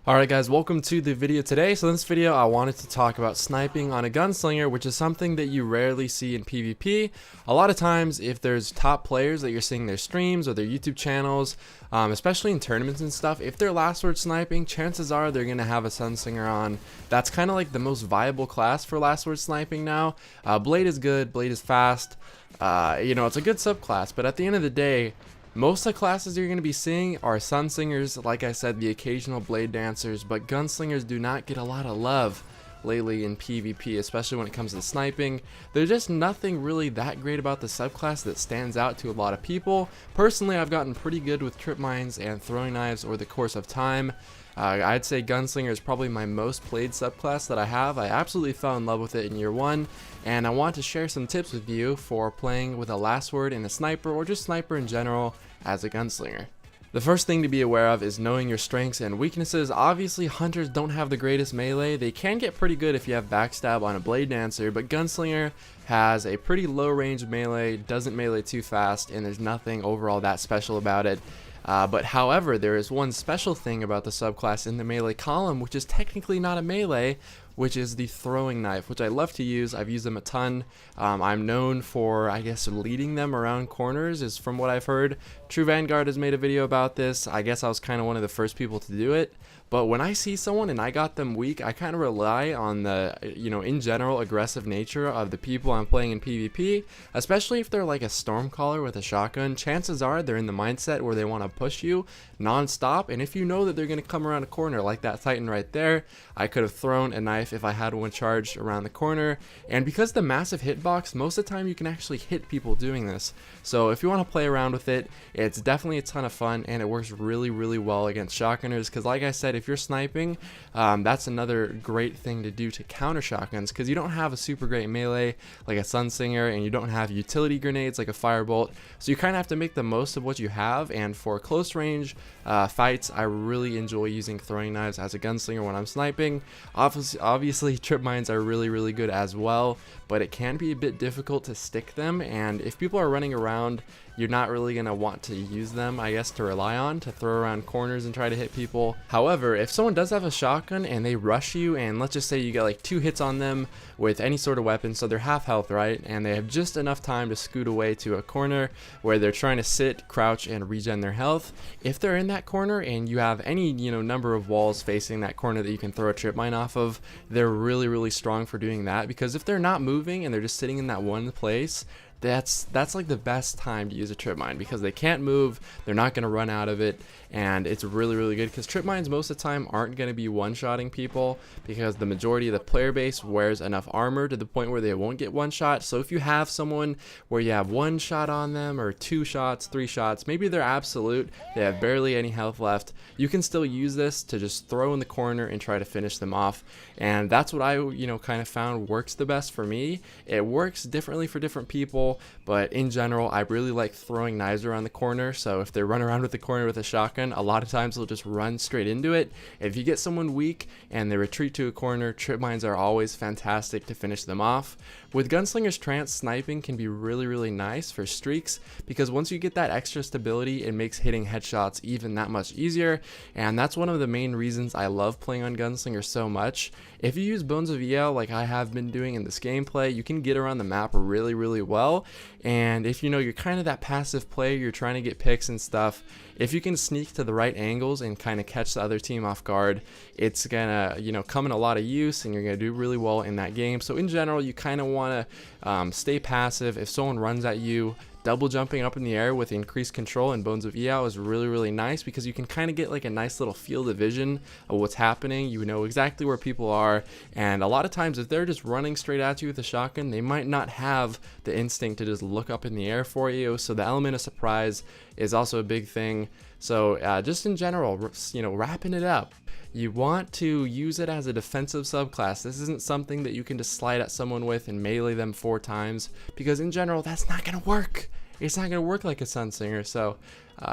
Alright guys, welcome to the video today. So in this video I wanted to talk about sniping on a gunslinger, which is something that you rarely see in PvP. A lot of times if there's top players that you're seeing their streams or their YouTube channels, especially in tournaments and stuff, if they're last word sniping, chances are they're going to have a Gunslinger on. That's kind of like the most viable class for last word sniping now. Blade is good, Blade is fast, it's a good subclass, but at the end of the day, most of the classes you're going to be seeing are Sunsingers, like I said, the occasional Blade Dancers, but Gunslingers do not get a lot of love lately in PvP, especially when it comes to sniping. There's just nothing really that great about the subclass that stands out to a lot of people. Personally, I've gotten pretty good with trip mines and throwing knives over the course of time. I'd say Gunslinger is probably my most played subclass that I have. I absolutely fell in love with it in year one, and I want to share some tips with you for playing with a last word and a sniper, or just sniper in general, as a Gunslinger. The first thing to be aware of is knowing your strengths and weaknesses. Obviously, hunters don't have the greatest melee. They can get pretty good if you have backstab on a Blade Dancer, but Gunslinger has a pretty low range melee, doesn't melee too fast, and there's nothing overall that special about it. But however, there is one special thing about the subclass in the melee column, which is technically not a melee, which is the throwing knife, which I love to use. I've used them a ton. I'm known for, I guess, leading them around corners, is from what I've heard. True Vanguard has made a video about this. I guess I was kind of one of the first people to do it. But when I see someone and I got them weak, I kind of rely on the, in general, aggressive nature of the people I'm playing in PvP, especially if they're like a Stormcaller with a shotgun. Chances are they're in the mindset where they want to push you non-stop, and if you know that they're going to come around a corner like that Titan right there, I could have thrown a knife if I had one charged around the corner. And because the massive hitbox, most of the time you can actually hit people doing this. So if you want to play around with it, it's definitely a ton of fun, and it works really, really well against shotgunners, because like I said, if you're sniping, that's another great thing to do to counter shotguns, because you don't have a super great melee like a Sunsinger, and you don't have utility grenades like a Firebolt, so you kind of have to make the most of what you have. And for close range fights, I really enjoy using throwing knives as a Gunslinger when I'm sniping. Obviously trip mines are really, really good as well, but it can be a bit difficult to stick them, and if people are running around, you're not really going to want to use them, I guess, to rely on to throw around corners and try to hit people. However, if someone does have a shotgun and they rush you, and let's just say you get like 2 hits on them with any sort of weapon, so they're half health, right, and they have just enough time to scoot away to a corner where they're trying to sit, crouch, and regen their health. If they're in that corner and you have any number of walls facing that corner that you can throw a trip mine off of, they're really, really strong for doing that, because if they're not moving and they're just sitting in that one place, that's like the best time to use a trip mine, because they can't move, they're not going to run out of it, and it's really, really good, because trip mines most of the time aren't going to be one-shotting people, because the majority of the player base wears enough armor to the point where they won't get one shot. So if you have someone where you have 1 shot on them, or 2 shots, 3 shots, maybe they're absolute, they have barely any health left, you can still use this to just throw in the corner and try to finish them off. And that's what I kind of found works the best for me. It works differently for different people, but in general, I really like throwing knives around the corner. So if they run around with the corner with a shotgun, a lot of times they'll just run straight into it. If you get someone weak and they retreat to a corner, trip mines are always fantastic to finish them off. With Gunslinger's Trance, sniping can be really, really nice for streaks, because once you get that extra stability, it makes hitting headshots even that much easier, and that's one of the main reasons I love playing on Gunslinger so much. If you use Bones of EL like I have been doing in this gameplay, you can get around the map really, really well. And if you're kind of that passive player, you're trying to get picks and stuff, if you can sneak to the right angles and kind of catch the other team off guard, it's gonna come in a lot of use, and you're gonna do really well in that game. So in general, you kind of want to stay passive. If someone runs at you, double jumping up in the air with increased control in Bones of EL is really, really nice, because you can kind of get like a nice little field of vision of what's happening. You know exactly where people are, and a lot of times if they're just running straight at you with a shotgun, they might not have the instinct to just look up in the air for you. So the element of surprise is also a big thing. So just in general, wrapping it up, you want to use it as a defensive subclass. This isn't something that you can just slide at someone with and melee them 4 times, because in general, that's not going to work. It's not going to work like a Sunsinger. So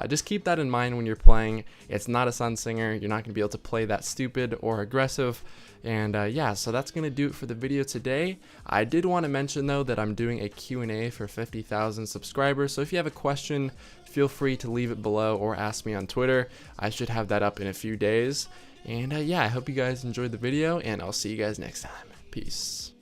just keep that in mind when you're playing. It's not a Sunsinger. You're not going to be able to play that stupid or aggressive. And yeah, so that's going to do it for the video today. I did want to mention though that I'm doing a Q&A for 50,000 subscribers. So if you have a question, feel free to leave it below or ask me on Twitter. I should have that up in a few days. And yeah, I hope you guys enjoyed the video, and I'll see you guys next time. Peace.